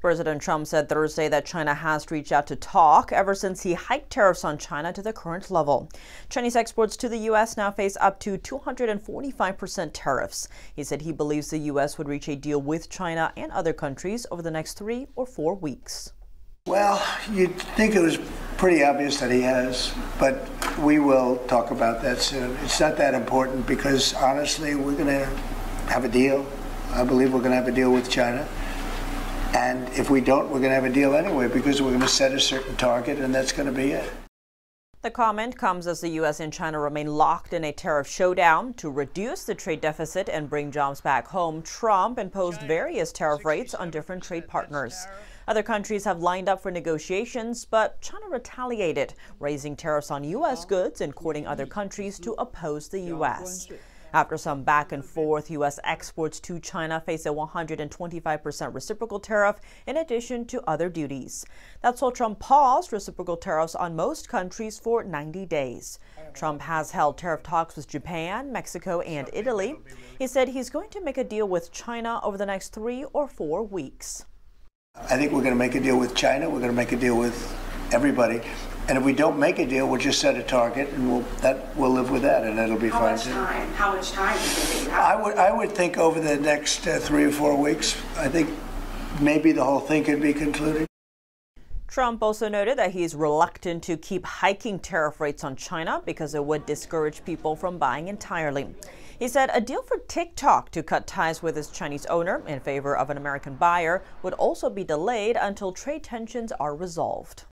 President Trump said Thursday that China has reached out to talk ever since he hiked tariffs on China to the current level. Chinese exports to the U.S. now face up to 245% tariffs. He said he believes the U.S. would reach a deal with China and other countries over the next 3 or 4 weeks. Well, you'd think it was pretty obvious that he has, but we will talk about that soon. It's not that important because, honestly, we're going to have a deal. I believe we're going to have a deal with China. And if we don't, we're going to have a deal anyway because we're going to set a certain target, and that's going to be it. The comment comes as the U.S. and China remain locked in a tariff showdown. To reduce the trade deficit and bring jobs back home, Trump imposed various tariff rates on different trade partners. Other countries have lined up for negotiations, but China retaliated, raising tariffs on U.S. goods and courting other countries to oppose the U.S. After some back and forth, U.S. exports to China face a 125% reciprocal tariff in addition to other duties. That's while Trump paused reciprocal tariffs on most countries for 90 days. Trump has held tariff talks with Japan, Mexico, and Italy. He said he's going to make a deal with China over the next 3 or 4 weeks. I think we're going to make a deal with China. We're going to make a deal with everybody. And if we don't make a deal, we'll just set a target, and we'll live with that, and it'll be fine too. How much time do you think? I would think over the next 3 or 4 weeks. I think maybe the whole thing could be concluded. Trump also noted that he's reluctant to keep hiking tariff rates on China because it would discourage people from buying entirely. He said a deal for TikTok to cut ties with its Chinese owner in favor of an American buyer would also be delayed until trade tensions are resolved.